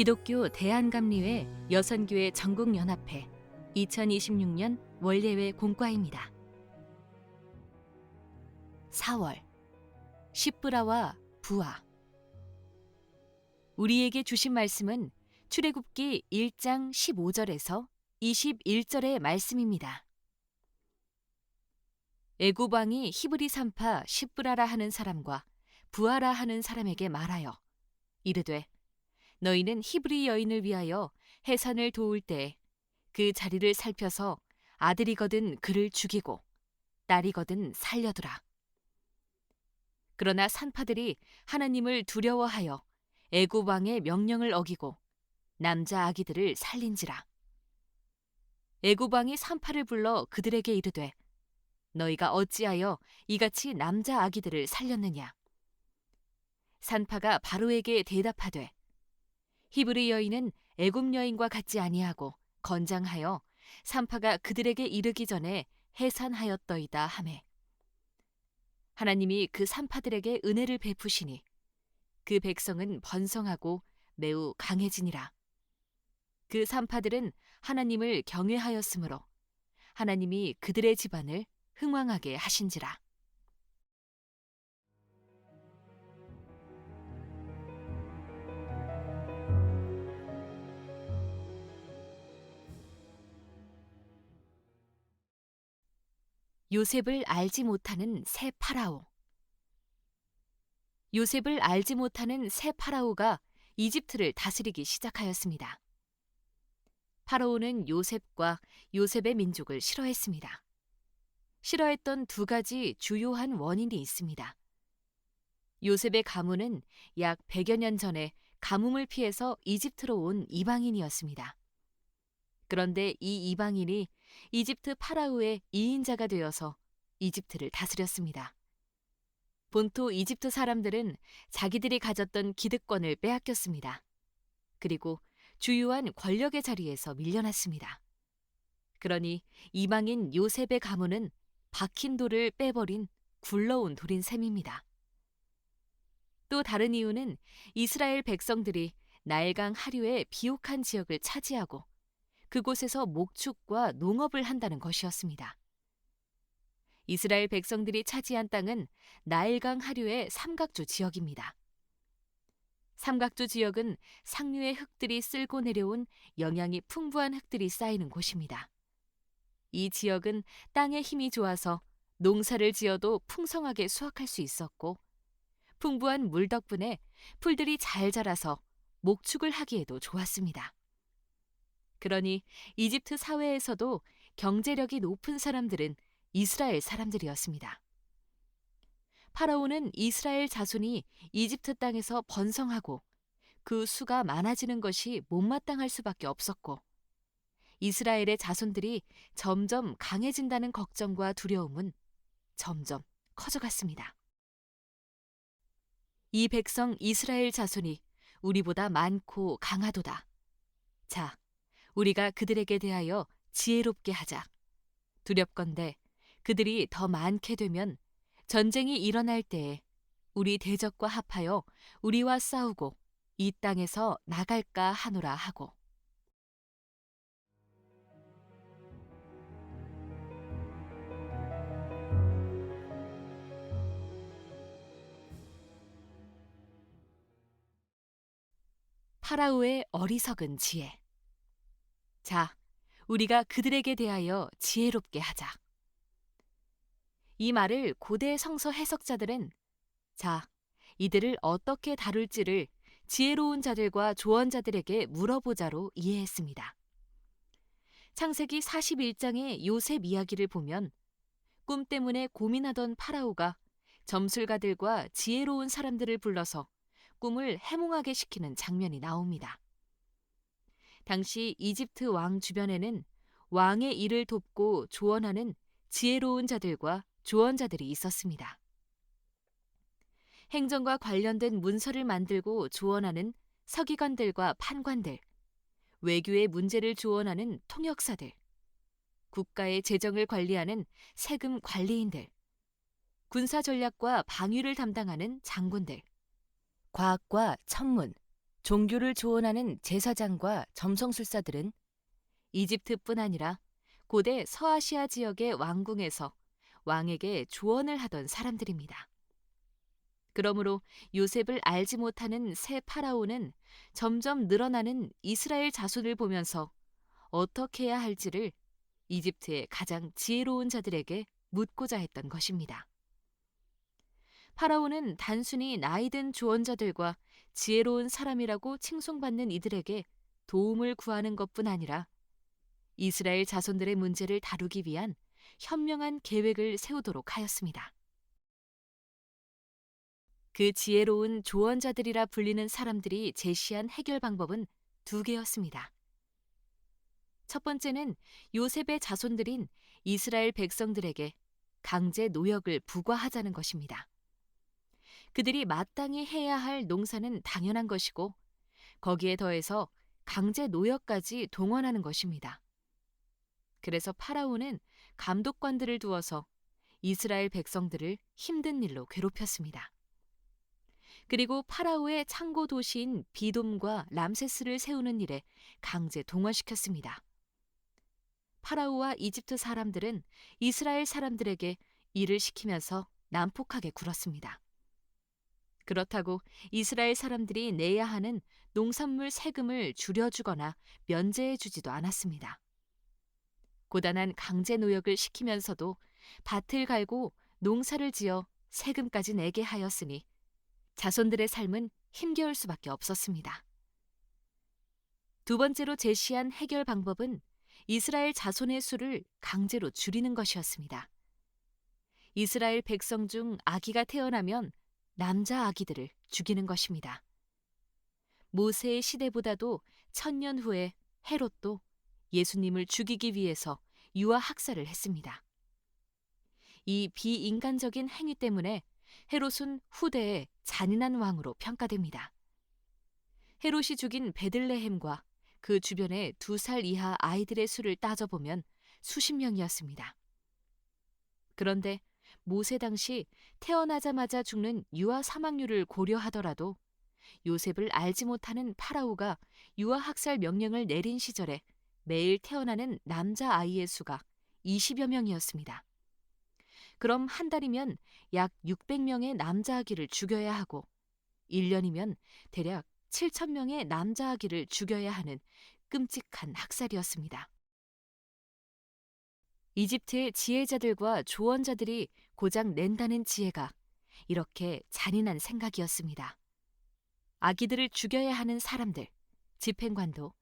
기독교 대한감리회 여선교회 전국연합회 2026년 원례회 공과입니다. 4월 십브라와 부하. 우리에게 주신 말씀은 출애굽기 1장 15절에서 21절의 말씀입니다. 애굽 왕이 히브리 산파 십브라라 하는 사람과 부하라 하는 사람에게 말하여 이르되 너희는 히브리 여인을 위하여 해산을 도울 때에 그 자리를 살펴서 아들이거든 그를 죽이고 딸이거든 살려두라. 그러나 산파들이 하나님을 두려워하여 애굽 왕의 명령을 어기고 남자 아기들을 살린지라. 애굽 왕이 산파를 불러 그들에게 이르되 너희가 어찌하여 이같이 남자 아기들을 살렸느냐. 산파가 바로에게 대답하되 히브리 여인은 애굽 여인과 같지 아니하고 건장하여 산파가 그들에게 이르기 전에 해산하였더이다 하매 하나님이 그 산파들에게 은혜를 베푸시니 그 백성은 번성하고 매우 강해지니라. 그 산파들은 하나님을 경외하였으므로 하나님이 그들의 집안을 흥왕하게 하신지라. 요셉을 알지 못하는 새 파라오. 요셉을 알지 못하는 새 파라오가 이집트를 다스리기 시작하였습니다. 파라오는 요셉과 요셉의 민족을 싫어했습니다. 싫어했던 두 가지 주요한 원인이 있습니다. 요셉의 가문은 약 100여 년 전에 가뭄을 피해서 이집트로 온 이방인이었습니다. 그런데 이 이방인이 이집트 파라오의 2인자가 되어서 이집트를 다스렸습니다. 본토 이집트 사람들은 자기들이 가졌던 기득권을 빼앗겼습니다. 그리고 주요한 권력의 자리에서 밀려났습니다. 그러니 이방인 요셉의 가문은 박힌 돌을 빼버린 굴러온 돌인 셈입니다. 또 다른 이유는 이스라엘 백성들이 나일강 하류의 비옥한 지역을 차지하고 그곳에서 목축과 농업을 한다는 것이었습니다. 이스라엘 백성들이 차지한 땅은 나일강 하류의 삼각주 지역입니다. 삼각주 지역은 상류의 흙들이 쓸고 내려온 영양이 풍부한 흙들이 쌓이는 곳입니다. 이 지역은 땅의 힘이 좋아서 농사를 지어도 풍성하게 수확할 수 있었고 풍부한 물 덕분에 풀들이 잘 자라서 목축을 하기에도 좋았습니다. 그러니 이집트 사회에서도 경제력이 높은 사람들은 이스라엘 사람들이었습니다. 파라오는 이스라엘 자손이 이집트 땅에서 번성하고 그 수가 많아지는 것이 못마땅할 수밖에 없었고 이스라엘의 자손들이 점점 강해진다는 걱정과 두려움은 점점 커져갔습니다. 이 백성 이스라엘 자손이 우리보다 많고 강하도다. 자, 우리가 그들에게 대하여 지혜롭게 하자. 두렵건대 그들이 더 많게 되면 전쟁이 일어날 때에 우리 대적과 합하여 우리와 싸우고 이 땅에서 나갈까 하노라 하고. 파라오의 어리석은 지혜. 자, 우리가 그들에게 대하여 지혜롭게 하자. 이 말을 고대 성서 해석자들은 자, 이들을 어떻게 다룰지를 지혜로운 자들과 조언자들에게 물어보자로 이해했습니다. 창세기 41장의 요셉 이야기를 보면 꿈 때문에 고민하던 파라오가 점술가들과 지혜로운 사람들을 불러서 꿈을 해몽하게 시키는 장면이 나옵니다. 당시 이집트 왕 주변에는 왕의 일을 돕고 조언하는 지혜로운 자들과 조언자들이 있었습니다. 행정과 관련된 문서를 만들고 조언하는 서기관들과 판관들, 외교의 문제를 조언하는 통역사들, 국가의 재정을 관리하는 세금 관리인들, 군사 전략과 방위를 담당하는 장군들, 과학과 천문, 종교를 조언하는 제사장과 점성술사들은 이집트뿐 아니라 고대 서아시아 지역의 왕궁에서 왕에게 조언을 하던 사람들입니다. 그러므로 요셉을 알지 못하는 새 파라오는 점점 늘어나는 이스라엘 자손을 보면서 어떻게 해야 할지를 이집트의 가장 지혜로운 자들에게 묻고자 했던 것입니다. 파라오는 단순히 나이든 조언자들과 지혜로운 사람이라고 칭송받는 이들에게 도움을 구하는 것뿐 아니라 이스라엘 자손들의 문제를 다루기 위한 현명한 계획을 세우도록 하였습니다. 그 지혜로운 조언자들이라 불리는 사람들이 제시한 해결 방법은 두 개였습니다. 첫 번째는 요셉의 자손들인 이스라엘 백성들에게 강제 노역을 부과하자는 것입니다. 그들이 마땅히 해야 할 농사는 당연한 것이고 거기에 더해서 강제 노역까지 동원하는 것입니다. 그래서 파라오는 감독관들을 두어서 이스라엘 백성들을 힘든 일로 괴롭혔습니다. 그리고 파라오의 창고 도시인 비돔과 람세스를 세우는 일에 강제 동원시켰습니다. 파라오와 이집트 사람들은 이스라엘 사람들에게 일을 시키면서 난폭하게 굴었습니다. 그렇다고 이스라엘 사람들이 내야 하는 농산물 세금을 줄여주거나 면제해주지도 않았습니다. 고단한 강제 노역을 시키면서도 밭을 갈고 농사를 지어 세금까지 내게 하였으니 자손들의 삶은 힘겨울 수밖에 없었습니다. 두 번째로 제시한 해결 방법은 이스라엘 자손의 수를 강제로 줄이는 것이었습니다. 이스라엘 백성 중 아기가 태어나면 남자 아기들을 죽이는 것입니다. 모세의 시대보다도 1000년 후에 헤롯도 예수님을 죽이기 위해서 유아 학살을 했습니다. 이 비인간적인 행위 때문에 헤롯은 후대에 잔인한 왕으로 평가됩니다. 헤롯이 죽인 베들레헴과 그 주변의 2살 이하 아이들의 수를 따져보면 수십 명이었습니다. 그런데 모세 당시 태어나자마자 죽는 유아 사망률을 고려하더라도 요셉을 알지 못하는 파라오가 유아 학살 명령을 내린 시절에 매일 태어나는 남자 아이의 수가 20여 명이었습니다. 그럼 한 달이면 약 600명의 남자 아기를 죽여야 하고 1년이면 대략 7,000명의 남자 아기를 죽여야 하는 끔찍한 학살이었습니다. 이집트의 지혜자들과 조언자들이 고작 낸다는 지혜가 이렇게 잔인한 생각이었습니다. 아기들을 죽여야 하는 사람들, 집행관도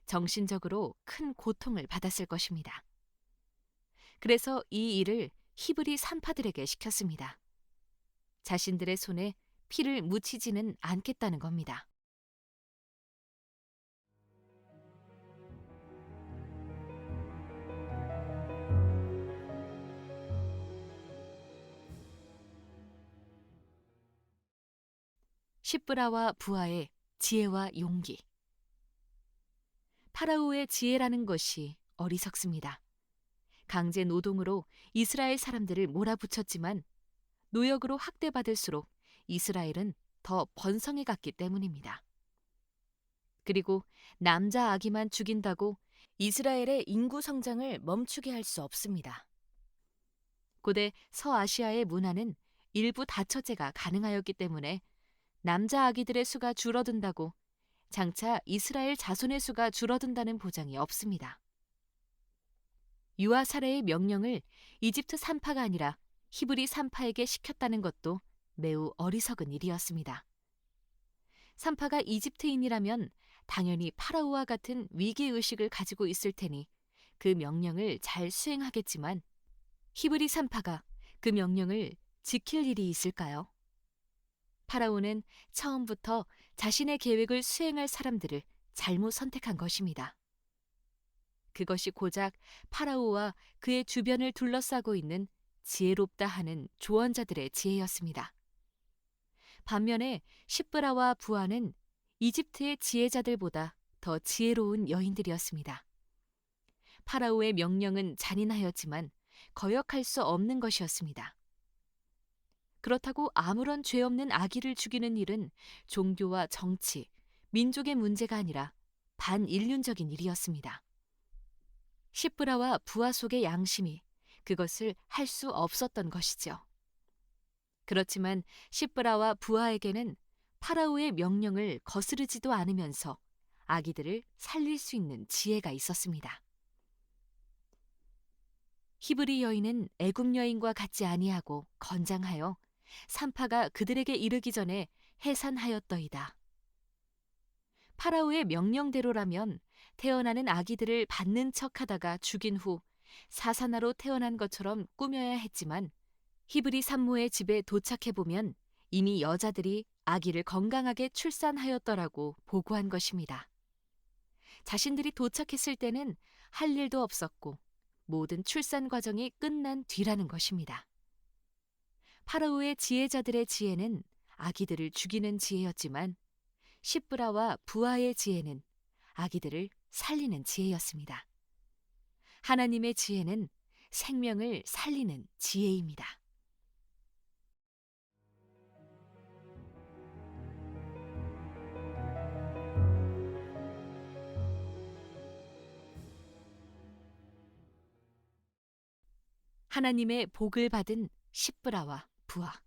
정신적으로 큰 고통을 받았을 것입니다. 그래서 이 일을 히브리 산파들에게 시켰습니다. 자신들의 손에 피를 묻히지는 않겠다는 겁니다. 십브라와 부하의 지혜와 용기. 파라오의 지혜라는 것이 어리석습니다. 강제 노동으로 이스라엘 사람들을 몰아붙였지만 노역으로 학대받을수록 이스라엘은 더 번성해 갔기 때문입니다. 그리고 남자 아기만 죽인다고 이스라엘의 인구 성장을 멈추게 할 수 없습니다. 고대 서아시아의 문화는 일부 다처제가 가능하였기 때문에 남자 아기들의 수가 줄어든다고 장차 이스라엘 자손의 수가 줄어든다는 보장이 없습니다. 유아 살해의 명령을 이집트 산파가 아니라 히브리 산파에게 시켰다는 것도 매우 어리석은 일이었습니다. 산파가 이집트인이라면 당연히 파라오와 같은 위기의식을 가지고 있을 테니 그 명령을 잘 수행하겠지만 히브리 산파가 그 명령을 지킬 일이 있을까요? 파라오는 처음부터 자신의 계획을 수행할 사람들을 잘못 선택한 것입니다. 그것이 고작 파라오와 그의 주변을 둘러싸고 있는 지혜롭다 하는 조언자들의 지혜였습니다. 반면에 십브라와 부하는 이집트의 지혜자들보다 더 지혜로운 여인들이었습니다. 파라오의 명령은 잔인하였지만 거역할 수 없는 것이었습니다. 그렇다고 아무런 죄 없는 아기를 죽이는 일은 종교와 정치, 민족의 문제가 아니라 반인륜적인 일이었습니다. 시브라와 부하 속의 양심이 그것을 할 수 없었던 것이죠. 그렇지만 시브라와 부하에게는 파라오의 명령을 거스르지도 않으면서 아기들을 살릴 수 있는 지혜가 있었습니다. 히브리 여인은 애굽 여인과 같지 아니하고 건장하여 산파가 그들에게 이르기 전에 해산하였더이다. 파라오의 명령대로라면 태어나는 아기들을 받는 척하다가 죽인 후 사사나로 태어난 것처럼 꾸며야 했지만 히브리 산모의 집에 도착해보면 이미 여자들이 아기를 건강하게 출산하였더라고 보고한 것입니다. 자신들이 도착했을 때는 할 일도 없었고 모든 출산 과정이 끝난 뒤라는 것입니다. 파라오의 지혜자들의 지혜는 아기들을 죽이는 지혜였지만 시브라와 부하의 지혜는 아기들을 살리는 지혜였습니다. 하나님의 지혜는 생명을 살리는 지혜입니다. 하나님의 복을 받은 시브라와 부하.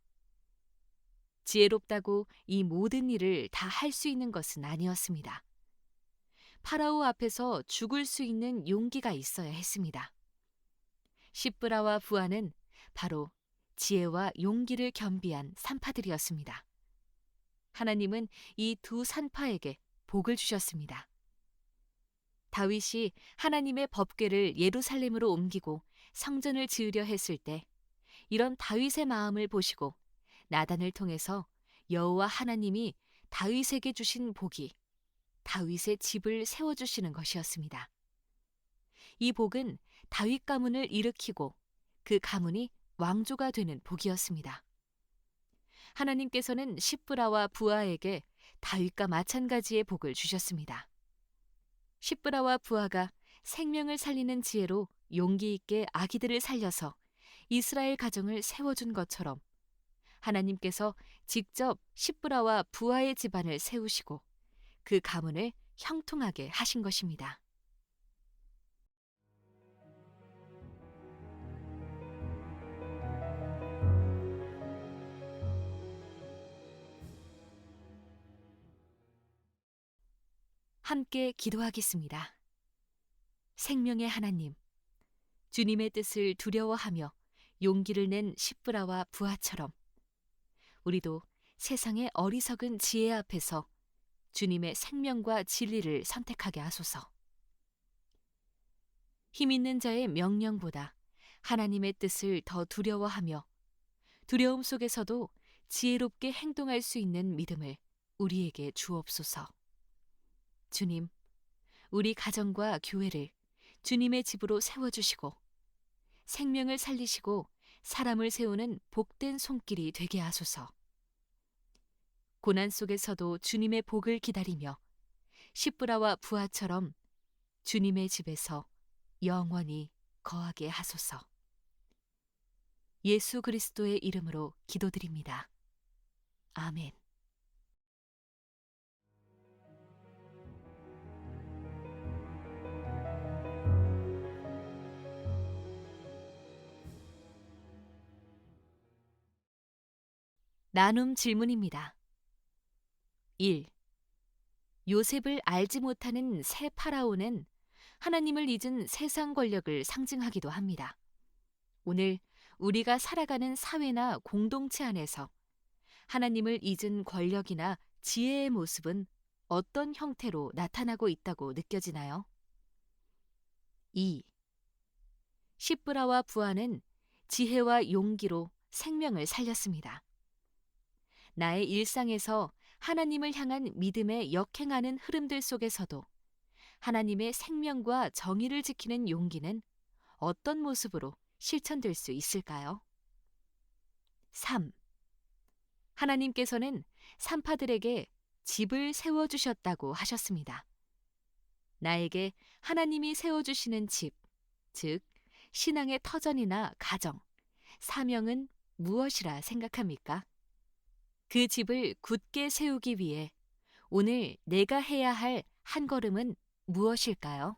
지혜롭다고 이 모든 일을 다 할 수 있는 것은 아니었습니다. 파라오 앞에서 죽을 수 있는 용기가 있어야 했습니다. 시브라와 부하는 바로 지혜와 용기를 겸비한 산파들이었습니다. 하나님은 이 두 산파에게 복을 주셨습니다. 다윗이 하나님의 법궤를 예루살렘으로 옮기고 성전을 지으려 했을 때 이런 다윗의 마음을 보시고 나단을 통해서 여호와 하나님이 다윗에게 주신 복이 다윗의 집을 세워주시는 것이었습니다. 이 복은 다윗 가문을 일으키고 그 가문이 왕조가 되는 복이었습니다. 하나님께서는 시브라와 부하에게 다윗과 마찬가지의 복을 주셨습니다. 시브라와 부하가 생명을 살리는 지혜로 용기 있게 아기들을 살려서 이스라엘 가정을 세워준 것처럼 하나님께서 직접 시브라와 부하의 집안을 세우시고 그 가문을 형통하게 하신 것입니다. 함께 기도하겠습니다. 생명의 하나님, 주님의 뜻을 두려워하며 용기를 낸 시브라와 부하처럼 우리도 세상의 어리석은 지혜 앞에서 주님의 생명과 진리를 선택하게 하소서. 힘 있는 자의 명령보다 하나님의 뜻을 더 두려워하며 두려움 속에서도 지혜롭게 행동할 수 있는 믿음을 우리에게 주옵소서. 주님, 우리 가정과 교회를 주님의 집으로 세워주시고 생명을 살리시고 사람을 세우는 복된 손길이 되게 하소서. 고난 속에서도 주님의 복을 기다리며 시브라와 부하처럼 주님의 집에서 영원히 거하게 하소서. 예수 그리스도의 이름으로 기도드립니다. 아멘. 나눔 질문입니다. 1. 요셉을 알지 못하는 새 파라오는 하나님을 잊은 세상 권력을 상징하기도 합니다. 오늘 우리가 살아가는 사회나 공동체 안에서 하나님을 잊은 권력이나 지혜의 모습은 어떤 형태로 나타나고 있다고 느껴지나요? 2. 시브라와 부하는 지혜와 용기로 생명을 살렸습니다. 나의 일상에서 하나님을 향한 믿음에 역행하는 흐름들 속에서도 하나님의 생명과 정의를 지키는 용기는 어떤 모습으로 실천될 수 있을까요? 3. 하나님께서는 산파들에게 집을 세워주셨다고 하셨습니다. 나에게 하나님이 세워주시는 집, 즉 신앙의 터전이나 가정, 사명은 무엇이라 생각합니까? 그 집을 굳게 세우기 위해 오늘 내가 해야 할 한 걸음은 무엇일까요?